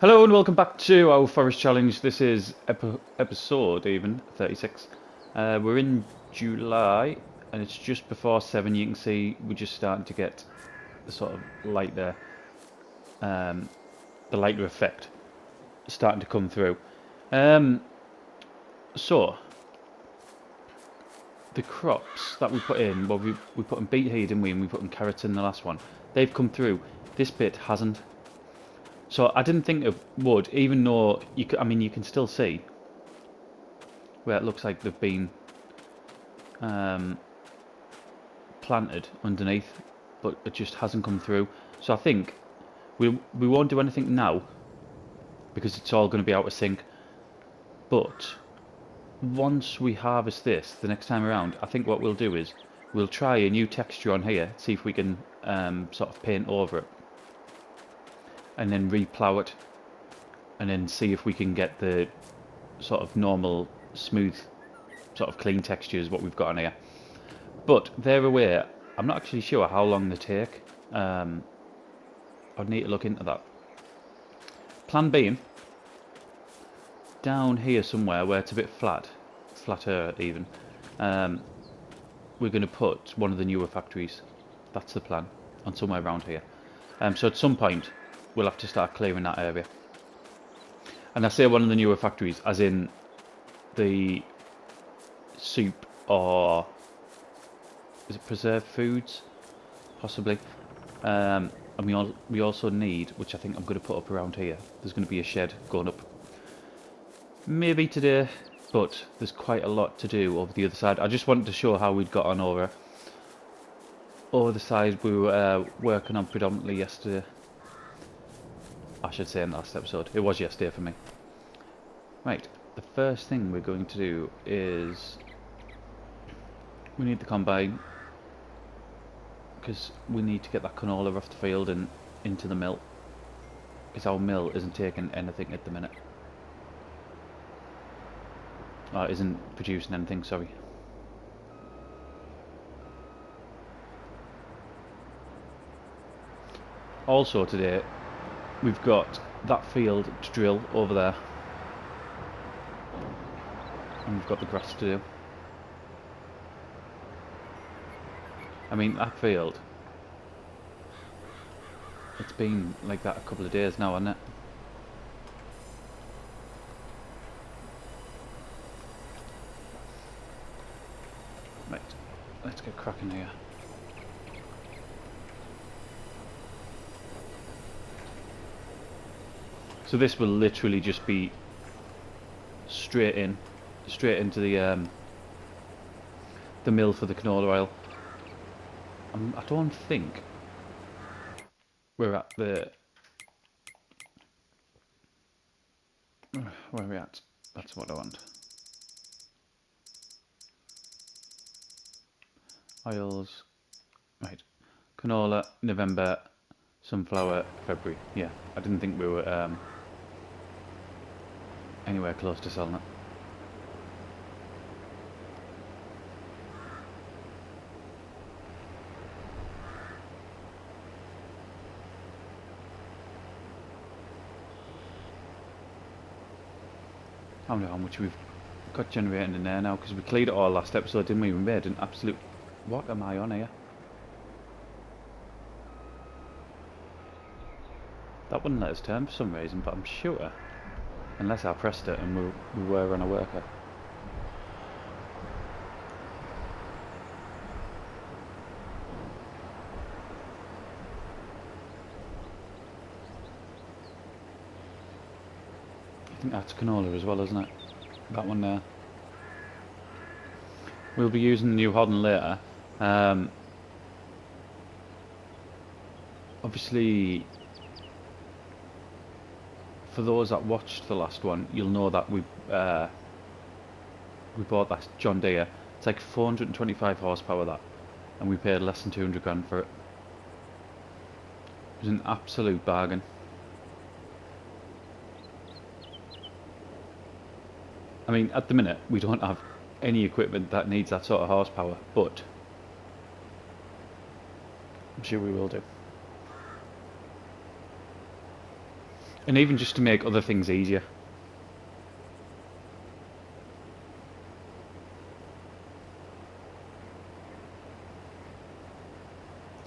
Hello and welcome back to our Forest Challenge. This is episode 36. We're in July and it's just before 7. You can see we're just starting to get the sort of lighter, the lighter effect starting to come through. So the crops that we put in, well, we put in beet here, didn't we? And we put in carrots in the last one. They've come through. This bit hasn't. So I didn't think it would, even though I mean, you can still see where it looks like they've been planted underneath, but it just hasn't come through. So I think we won't do anything now because it's all going to be out of sync. But once we harvest this the next time around, I think what we'll do is we'll try a new texture on here, see if we can sort of paint over it, and then replow it, and then see if we can get the sort of normal, smooth, sort of clean textures what we've got on here. But they're aware. I'm not actually sure how long they take. I'd need to look into that. Plan B, down here somewhere where it's a bit flatter even, we're going to put one of the newer factories. That's the plan, on somewhere around here. So at some point we'll have to start clearing that area. And I say one of the newer factories as in the soup or is it preserved foods? Possibly. And we also need, which I think I'm going to put up around here, there's going to be a shed going up maybe today, but there's quite a lot to do over the other side. I just wanted to show how we'd got on over the side we were working on predominantly yesterday. I should say in the last episode. It was yesterday for me. Right, the first thing we're going to do is we need the combine because we need to get that canola off the field and into the mill, because our mill isn't taking anything at the minute. Isn't producing anything, sorry. Also today we've got that field to drill over there, and we've got the grass to do. I mean, that field, it's been like that a couple of days now, hasn't it? Right, let's get cracking here. So this will literally just be straight into the mill for the canola oil. I don't think we're at the... Where are we at? That's what I want. Oils. Right. Canola, November, sunflower, February. Yeah, I didn't think we were anywhere close to selling it. I don't know how much we've got generating in there now, because we cleared it all last episode, didn't we? We made an absolute... What am I on here? That wouldn't let us turn for some reason, but I'm sure, unless I pressed it and we were on a worker. I think that's canola as well, isn't it? That one there. We'll be using the new Hodden later. Obviously, for those that watched the last one, you'll know that we bought that John Deere. It's like 425 horsepower that, and we paid less than 200 grand for it. It was an absolute bargain. I mean, at the minute, we don't have any equipment that needs that sort of horsepower, but I'm sure we will do. And even just to make other things easier.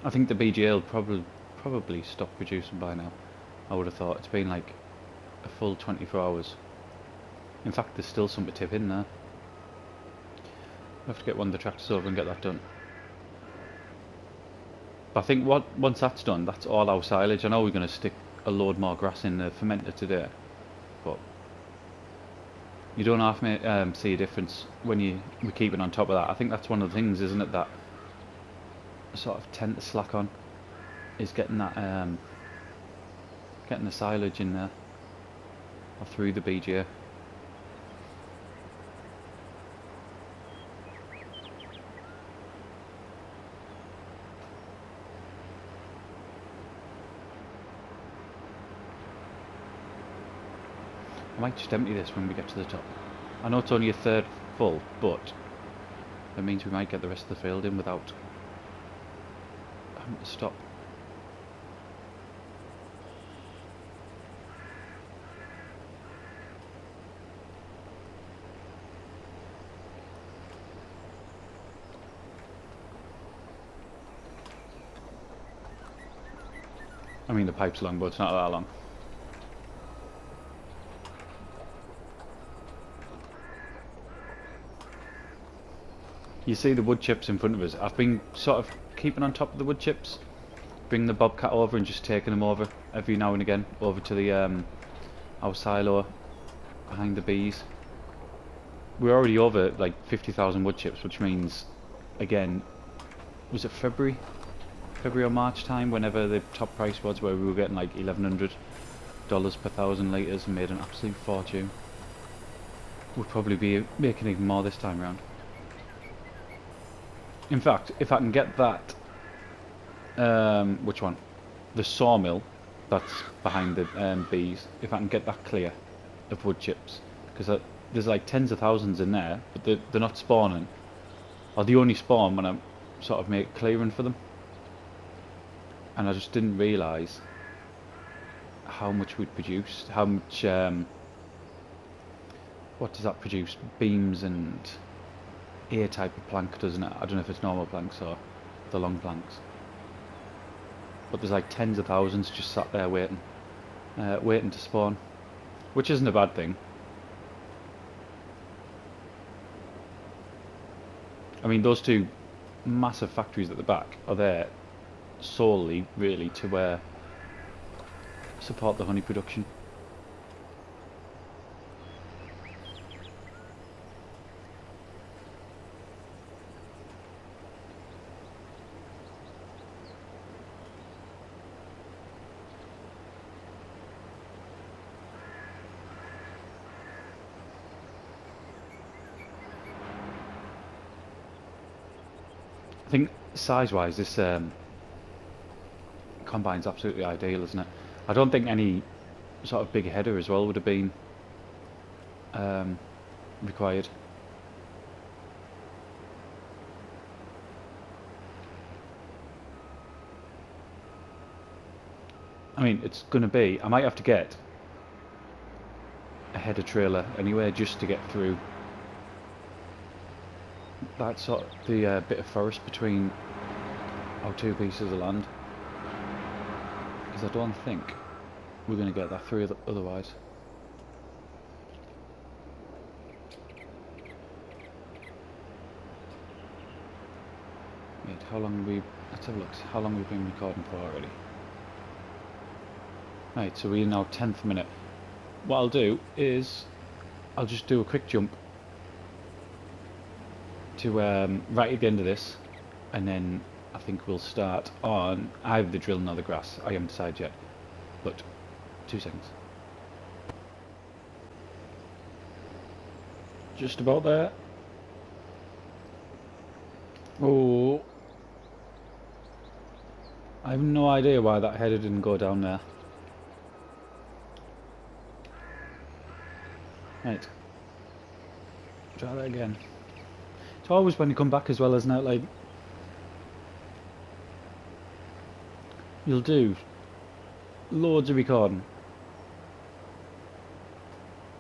I think the BGA will probably stop producing by now. I would have thought. It's been like a full 24 hours. In fact, there's still some to tip in there. We'll have to get one of the tractors over and get that done. But I think once that's done, that's all our silage. I know we're going to stick a load more grass in the fermenter today, but you don't half see a difference when we keep it on top of that. I think that's one of the things, isn't it, that I sort of tend to slack on, is getting that getting the silage in there or through the BGA. I might just empty this when we get to the top. I know it's only a third full, but that means we might get the rest of the field in without having to stop. I mean, the pipe's long, but it's not that long. You see the wood chips in front of us. I've been sort of keeping on top of the wood chips, bring the bobcat over and just taking them over every now and again over to the our silo behind the bees. We're already over like 50,000 wood chips, which means, again, was it February or March time, whenever the top price was, where we were getting like $1,100 per 1,000 litres and made an absolute fortune. We'll probably be making even more this time around. In fact, if I can get that, which one? The sawmill that's behind the bees, if I can get that clear of wood chips, because there's like tens of thousands in there, but they're not spawning, or they only spawn when I sort of make clearing for them. And I just didn't realise how much we'd produced, how much, what does that produce? Beams and A type of plank, doesn't it? I don't know if it's normal planks or the long planks. But there's like tens of thousands just sat there waiting to spawn, which isn't a bad thing. I mean, those two massive factories at the back are there solely, really, to support the honey production. I think size-wise, this combine's absolutely ideal, isn't it? I don't think any sort of big header as well would have been required. I mean, it's going to be, I might have to get a header trailer anyway, just to get through that sort of the bit of forest between our two pieces of land, because I don't think we're going to get that through otherwise. Wait, how long let's have a look, how long we've been recording for already. Right, so we're now 10th minute. What I'll do is I'll just do a quick jump to right at the end of this, and then I think we'll start on either the drilling or the grass. I haven't decided yet, but 2 seconds. Just about there. Oh, I have no idea why that header didn't go down there. Right, try that again. It's always when you come back as well, isn't it? Like, you'll do loads of recording,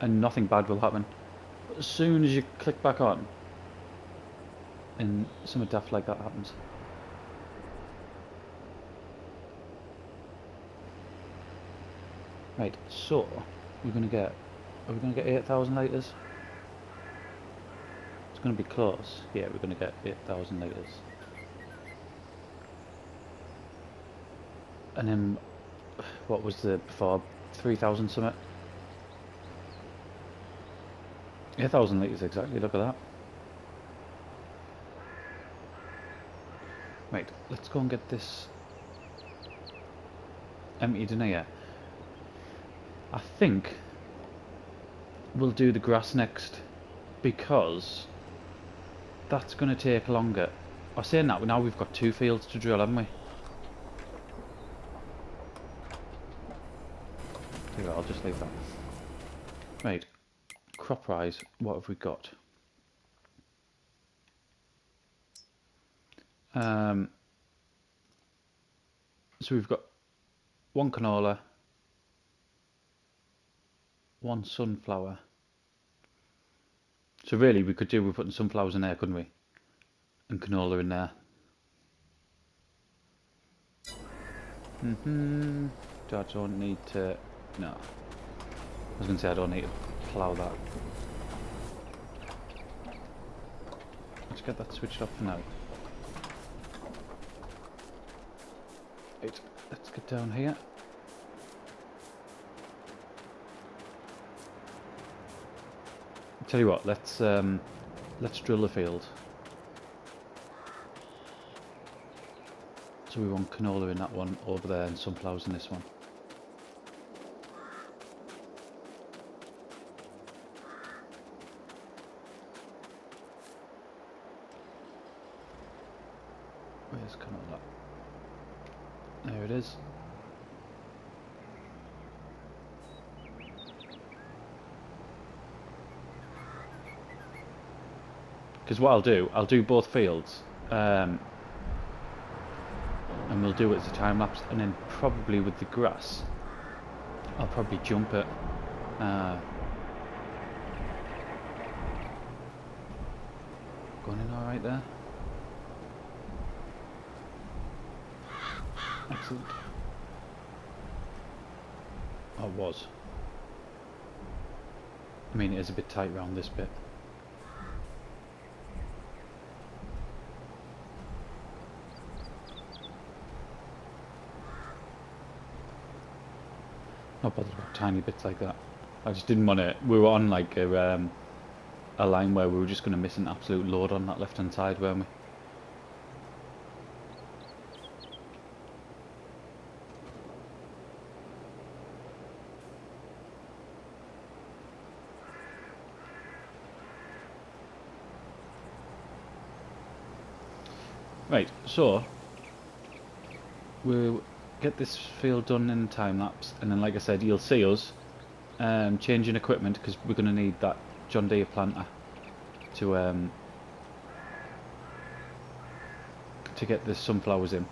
and nothing bad will happen. But as soon as you click back on, and something daft like that happens. Right, so we're gonna get. Are we gonna get 8,000 litres? It's gonna be close. Yeah, we're gonna get 8,000 litres. And then, what was the before? 3,000 something? 8,000 litres exactly, look at that. Right, let's go and get this emptied in here. I think we'll do the grass next, because that's going to take longer. I was saying that, now we've got 2 fields to drill, haven't we? I'll just leave that. Right, crop rise, what have we got? So we've got 1 canola, 1 sunflower. So really we could do with putting sunflowers in there, couldn't we? And canola in there. I don't need to... No. I was going to say I don't need to plough that. Let's get that switched off for now. Right, let's get down here. Tell you what, let's drill the field. So we want canola in that one over there and sunflowers in this one. Where's canola? There it is. Because what I'll do both fields, and we'll do it as a time lapse, and then probably with the grass, I'll probably jump it. Going in all right there. Excellent. Oh, it was. I mean, it is a bit tight around this bit. Not bothered about tiny bits like that. I just didn't want to. We were on like a line where we were just going to miss an absolute load on that left-hand side, weren't we? Right, so we'll get this field done in time lapse, and then like I said, you'll see us changing equipment, because we're going to need that John Deere planter to get the sunflowers in,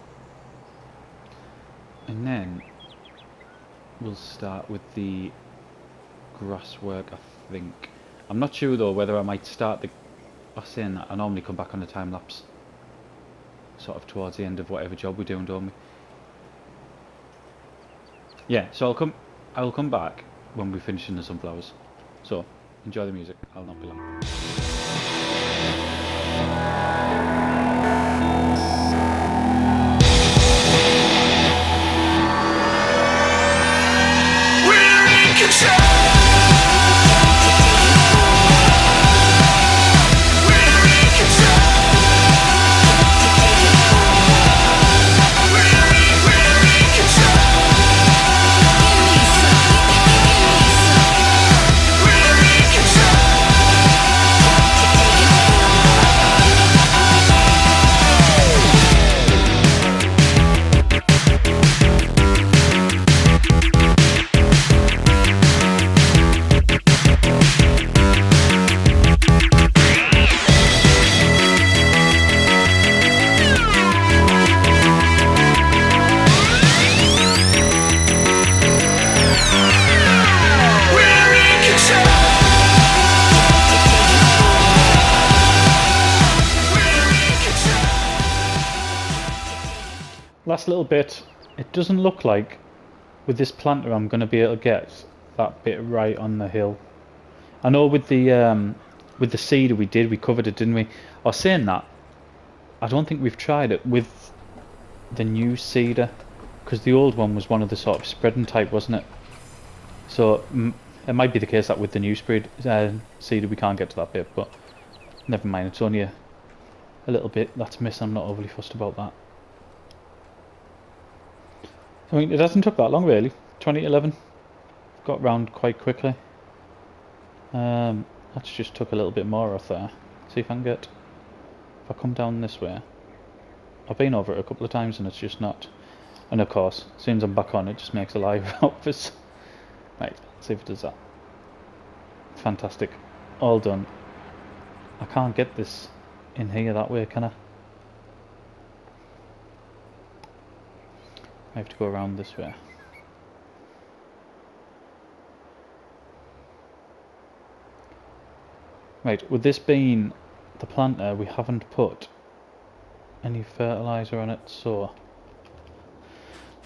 and then we'll start with the grass work. I think I'm not sure though whether I might start the. I was saying that I normally come back on the time lapse sort of towards the end of whatever job we're doing, don't we? Yeah, so I'll come back when we're finishing the sunflowers. So enjoy the music. I'll not be long. We're in control. last little bit. It doesn't look like with this planter I'm going to be able to get that bit right on the hill. I know with the cedar we covered it, didn't we? I was saying that, I don't think we've tried it with the new cedar, because the old one was one of the sort of spreading type, wasn't it? So it might be the case that with the new cedar we can't get to that bit, but never mind, it's only a little bit that's missing. I'm not overly fussed about that. I mean, it hasn't took that long really. 2011 got round quite quickly. That's just took a little bit more off there. See if I can get, if I come down this way. I've been over it a couple of times and it's just not. And of course, as soon as I'm back on, it just makes a live outfit. Right, let's see if it does that. Fantastic. All done. I can't get this in here that way, can I? I have to go around this way. Right, with this being the planter, we haven't put any fertiliser on it, so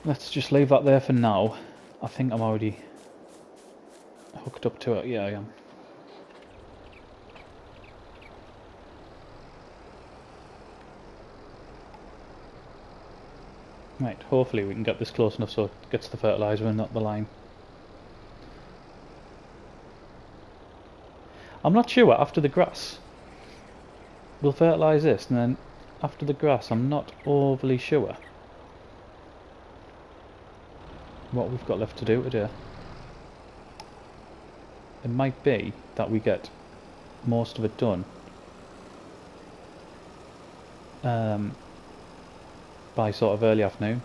let's just leave that there for now. I think I'm already hooked up to it. Yeah, I am. Right, hopefully we can get this close enough so it gets the fertiliser and not the lime. I'm not sure after the grass. We'll fertilise this and then after the grass I'm not overly sure what we've got left to do today. It might be that we get most of it done by sort of early afternoon.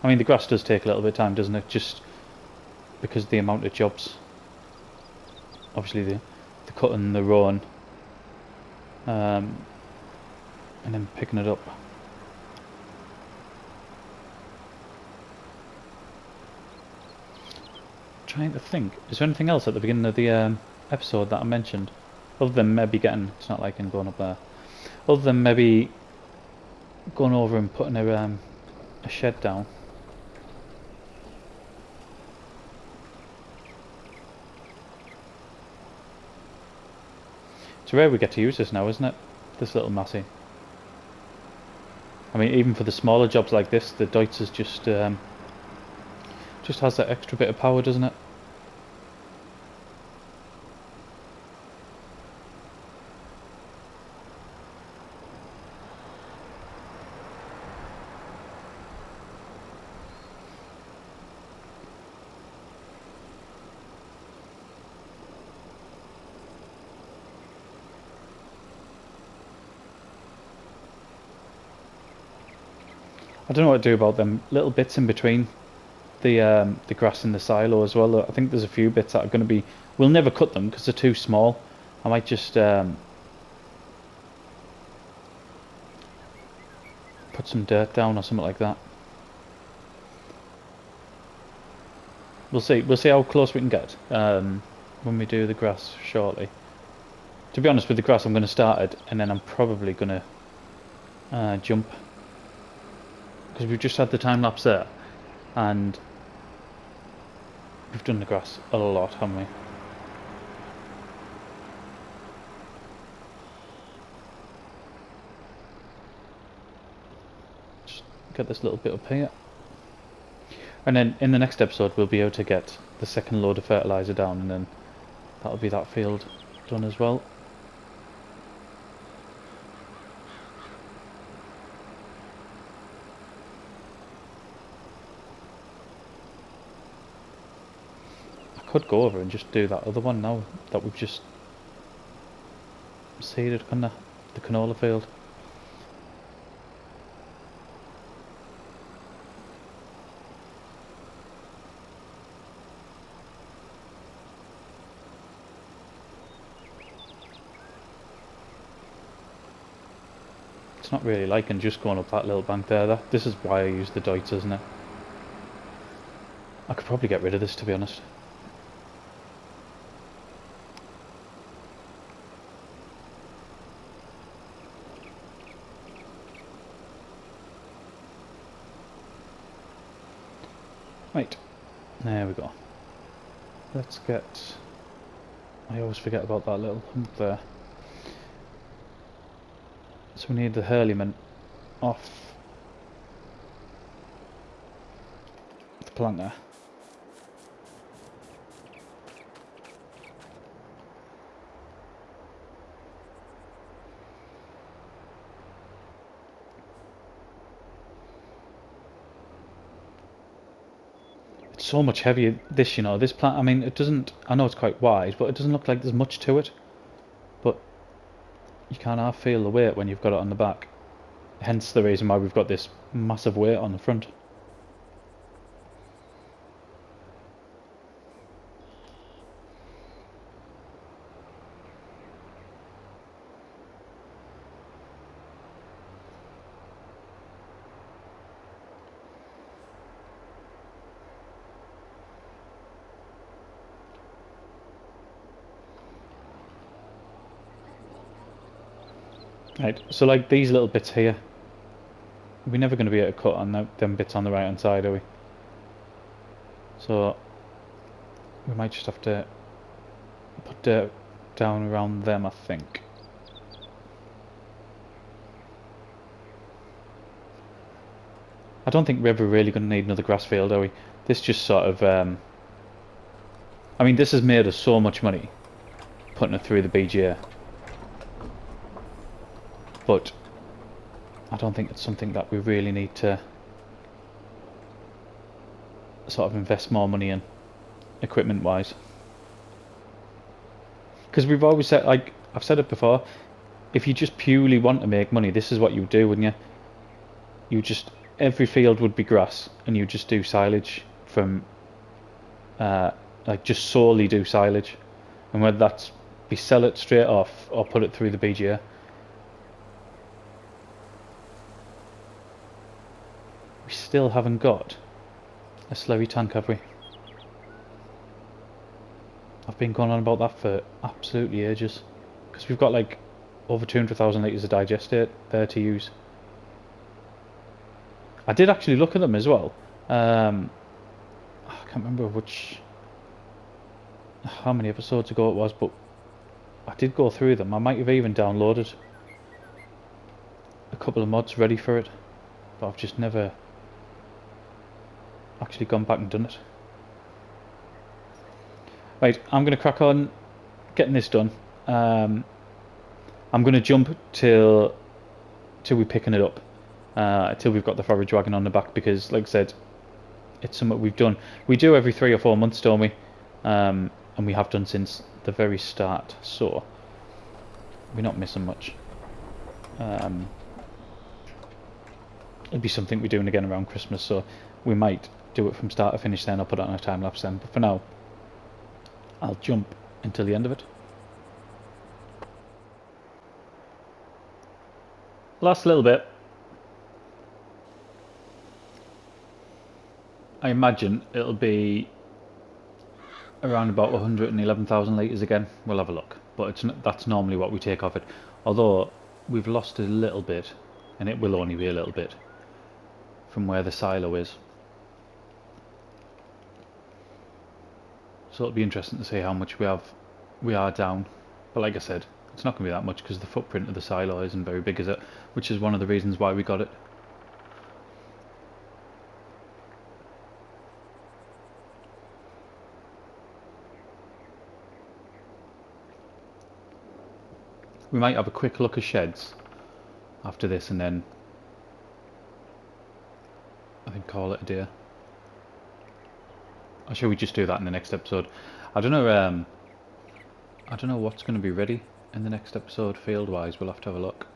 I mean, the grass does take a little bit of time, doesn't it? Just because of the amount of jobs. Obviously the cutting, the rowing, and then picking it up. Trying to think, is there anything else at the beginning of the episode that I mentioned? Other than maybe getting, it's not like I'm going up there. Other than maybe going over and putting a shed down. It's rare we get to use this now, isn't it? This little Massey. I mean, even for the smaller jobs like this, the Deutz just has that extra bit of power, doesn't it? I don't know what to do about them little bits in between the grass in the silo as well. I think there's a few bits that are going to be. We'll never cut them because they're too small. I might just put some dirt down or something like that. We'll see. We'll see how close we can get when we do the grass shortly. To be honest, with the grass, I'm going to start it, and then I'm probably going to jump. Because we've just had the time lapse there, and we've done the grass a lot, haven't we? Just get this little bit up here, and then in the next episode we'll be able to get the second load of fertiliser down, and then that'll be that field done as well. Could go over and just do that other one now that we've just seeded, couldn't I? The canola field. It's not really liking just going up that little bank there. This is why I use the Deutz, isn't it? I could probably get rid of this, to be honest. Right, there we go. Let's get... I always forget about that little hump there. So we need the hurleyman off the planter. It's so much heavier, this, you know, this plant, I mean, it doesn't, I know it's quite wide, but it doesn't look like there's much to it. But you can't half feel the weight when you've got it on the back. Hence the reason why we've got this massive weight on the front. Right, so like these little bits here, we're never going to be able to cut on them bits on the right hand side, are we? So we might just have to put dirt down around them, I think. I don't think we're ever really going to need another grass field, are we? This just sort of, I mean, this has made us so much money, putting it through the BGA. But I don't think it's something that we really need to sort of invest more money in, equipment-wise. Because we've always said, like, I've said it before, if you just purely want to make money, this is what you would do, wouldn't you? You just, every field would be grass, and you just do silage from, like, just solely do silage. And whether that's be sell it straight off or put it through the BGA. We still haven't got a slurry tank, have we? I've been going on about that for absolutely ages. Because we've got like over 200,000 litres of digestate there to use. I did actually look at them as well. I can't remember how many episodes ago it was, but I did go through them. I might have even downloaded a couple of mods ready for it, but I've just never actually gone back and done it. Right, I'm going to crack on getting this done. I'm going to jump till we're picking it up, till we've got the forage wagon on the back, because like I said, it's something we've done. We do every 3 or 4 months, don't we? And we have done since the very start, so we're not missing much. It'll be something we're doing again around Christmas, so we might do it from start to finish then. I'll put it on a time lapse then, but for now I'll jump until the end of it. Last little bit. I imagine it'll be around about 111,000 litres again. We'll have a look, but that's normally what we take off it, although we've lost a little bit, and it will only be a little bit from where the silo is. So it'll be interesting to see how much we are down. But like I said, it's not going to be that much because the footprint of the silo isn't very big, is it? Which is one of the reasons why we got it. We might have a quick look at sheds after this, and then I think call it a day. Or should we just do that in the next episode? I don't know what's going to be ready in the next episode field wise. We'll have to have a look.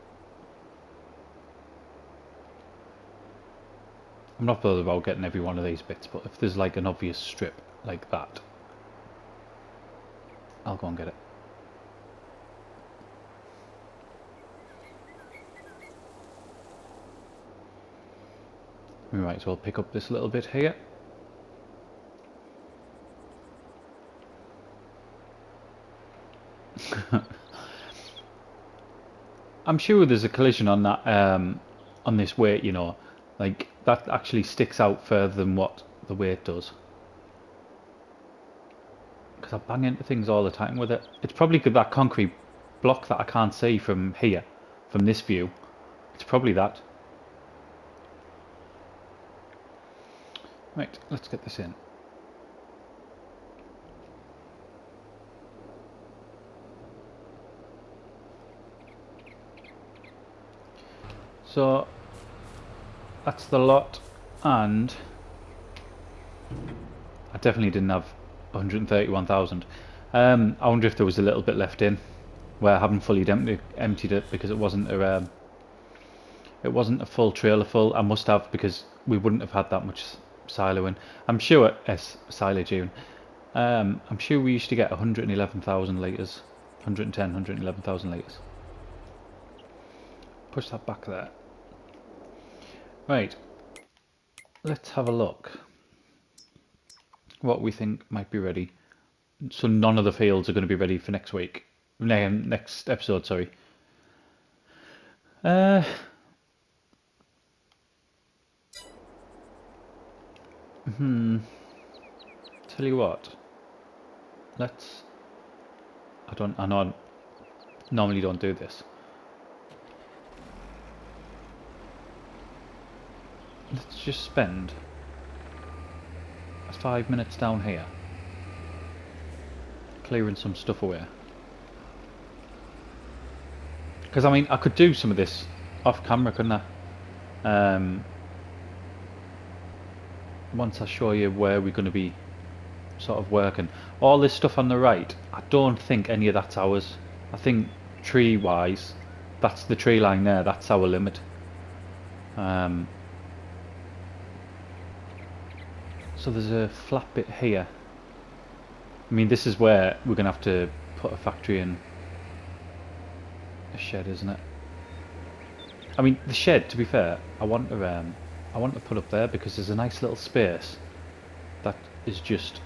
I'm not bothered about getting every one of these bits, but if there's like an obvious strip like that, I'll go and get it. We might as well pick up this little bit here. I'm sure there's a collision on that, on this weight, you know, like that actually sticks out further than what the way it does. Because I bang into things all the time with it. It's probably that concrete block that I can't see from here, from this view. It's probably that. Right, let's get this in. So that's the lot, and I definitely didn't have 131,000. I wonder if there was a little bit left in where I haven't fully emptied it because it wasn't a full trailer full. I must have, because we wouldn't have had that much silo in. I'm sure silage even. I'm sure we used to get 111,000 litres, 110, 111,000 litres. Push that back there. Right, let's have a look what we think might be ready. So none of the fields are going to be ready for next week. Next episode, sorry. Tell you what. I know I normally don't do this. Let's just spend 5 minutes down here clearing some stuff away. Because I mean, I could do some of this off camera, couldn't I? Once I show you where we're going to be sort of working. All this stuff on the right, I don't think any of that's ours. I think tree wise, that's the tree line there, that's our limit. So there's a flat bit here. I mean, this is where we're going to have to put a factory in. A shed, isn't it? I mean, the shed, to be fair, I want to put up there because there's a nice little space that is just...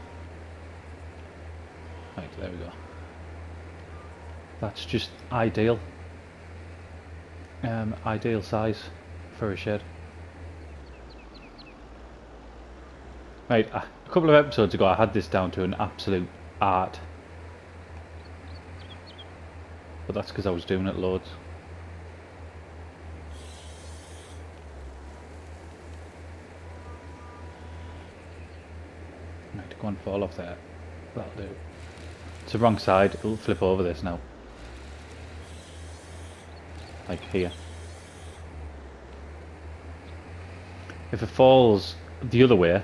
Right, there we go. That's just ideal. Ideal size for a shed. Right, a couple of episodes ago I had this down to an absolute art. But that's because I was doing it loads. Right, go and fall off there. That'll do. It's the wrong side, it'll flip over this now. Like here. If it falls the other way...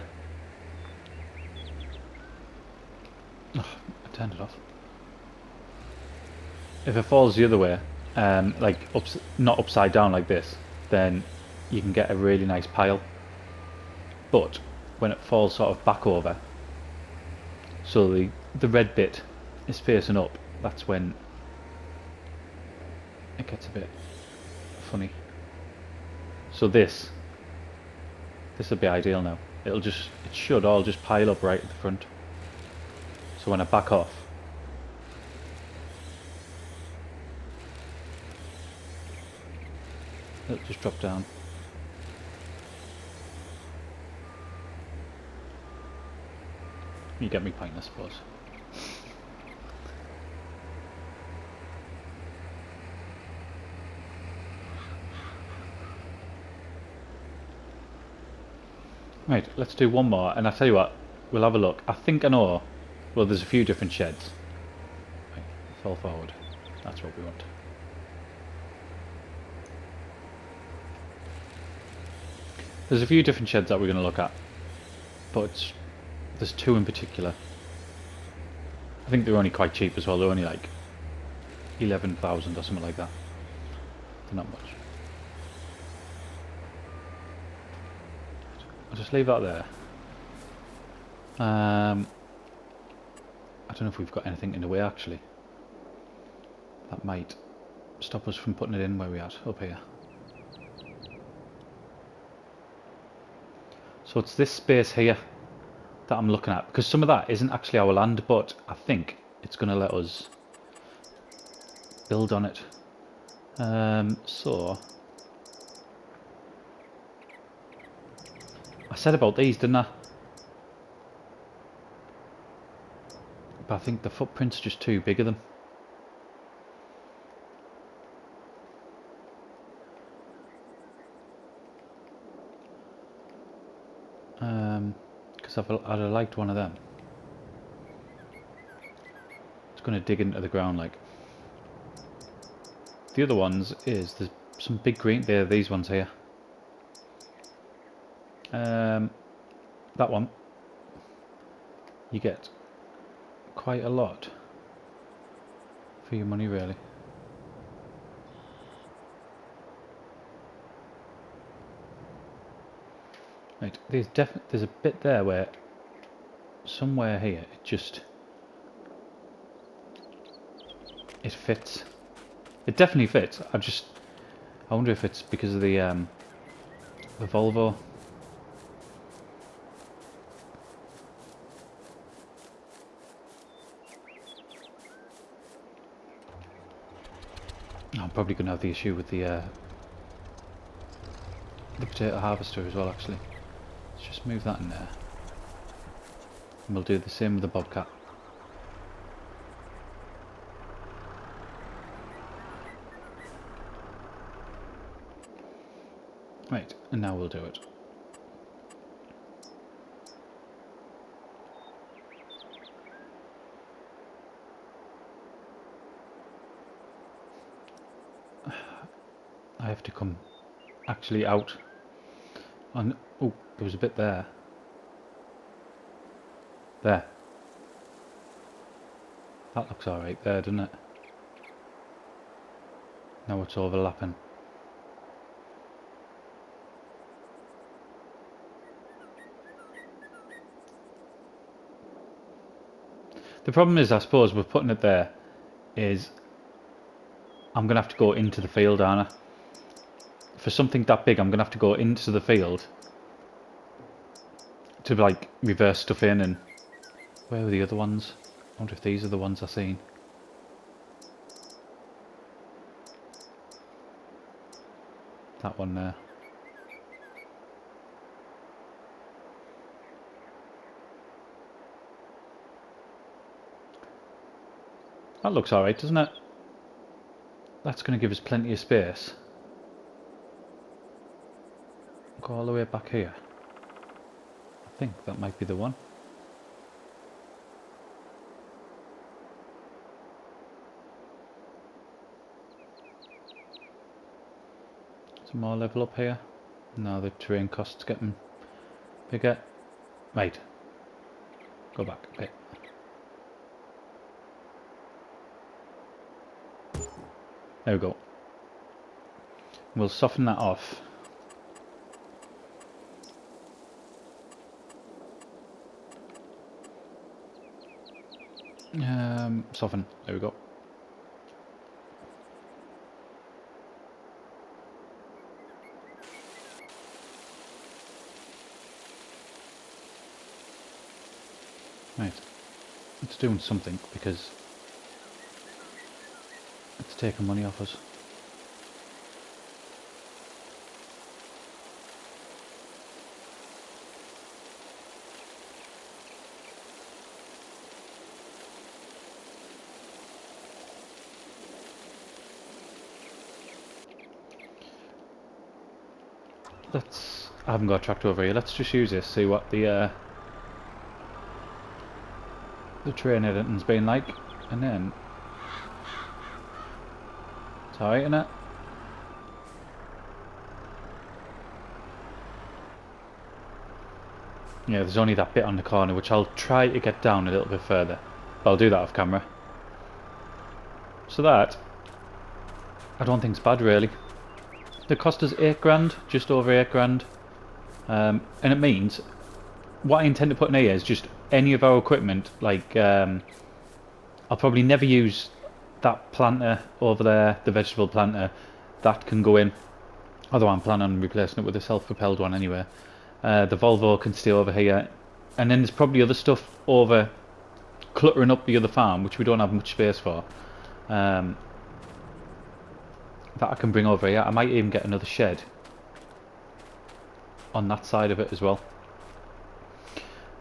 Oh, I turned it off. If it falls the other way, like not upside down like this, then you can get a really nice pile. But when it falls sort of back over, so the red bit is facing up, that's when it gets a bit funny. So this will be ideal now. It should all just pile up right at the front. So when I back off, it'll just drop down. You get me point, I suppose. Right, let's do one more, and I'll tell you what, we'll have a look. I think I know, well, there's a few different sheds. Right, fall forward. That's what we want. There's a few different sheds that we're going to look at, but there's two in particular. I think they're only quite cheap as well. They're only like 11,000 or something like that. They're not much. I'll just leave that there. I don't know if we've got anything in the way actually. That might stop us from putting it in where we are, up here. So it's this space here that I'm looking at, because some of that isn't actually our land, but I think it's going to let us build on it. So I said about these, didn't I? But I think the footprint's just too big of them. Because I'd have liked one of them. It's going to dig into the ground like. The other ones is there's some big green. There, these ones here. That one. You get quite a lot for your money, really. Right, there's a bit there where somewhere here it fits. It definitely fits. I wonder if it's because of the Volvo. I'm probably going to have the issue with the potato harvester as well, actually. Let's just move that in there. And we'll do the same with the bobcat. Right, and now we'll do it. I have to come actually out on. Oh, there was a bit there. There. That looks alright there, doesn't it? Now it's overlapping. The problem is, I suppose, with putting it there, is I'm going to have to go into the field, aren't I? For something that big, I'm going to have to go into the field to, like, reverse stuff in. And where were the other ones? I wonder if these are the ones I've seen. That one there. That looks alright, doesn't it? That's going to give us plenty of space. Go all the way back here. I think that might be the one. Some more level up here. Now the terrain cost's getting bigger. Right. Go back a bit. There we go. We'll soften that off. Soften. There we go. Right. It's doing something because it's taking money off us. I haven't got a tractor over here. Let's just use this, see what the train editing's been like, and then it's alright, innit? Yeah, there's only that bit on the corner, which I'll try to get down a little bit further. But I'll do that off camera. So that, I don't think it's bad, really. It cost us 8 grand, just over 8 grand. And it means, what I intend to put in here is just any of our equipment, like, I'll probably never use that planter over there, the vegetable planter. That can go in, although I'm planning on replacing it with a self-propelled one anyway. The Volvo can stay over here, and then there's probably other stuff over cluttering up the other farm, which we don't have much space for, that I can bring over here. I might even get another shed on that side of it as well.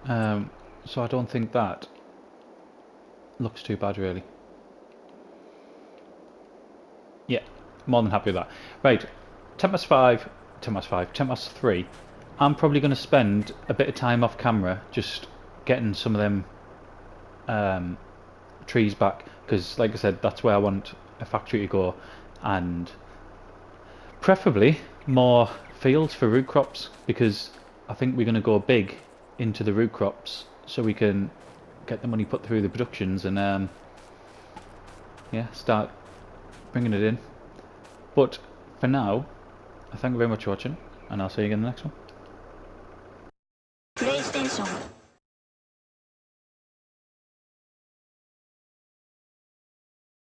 So I don't think that looks too bad really. Yeah, more than happy with that. Right, 10 past 5, 10 past 5, 10 past 3. I'm probably going to spend a bit of time off camera just getting some of them trees back, because like I said, that's where I want a factory to go, and preferably more fields for root crops, because I think we're going to go big into the root crops so we can get the money put through the productions and yeah, start bringing it in. But for now, I thank you very much for watching, and I'll see you again in the next one.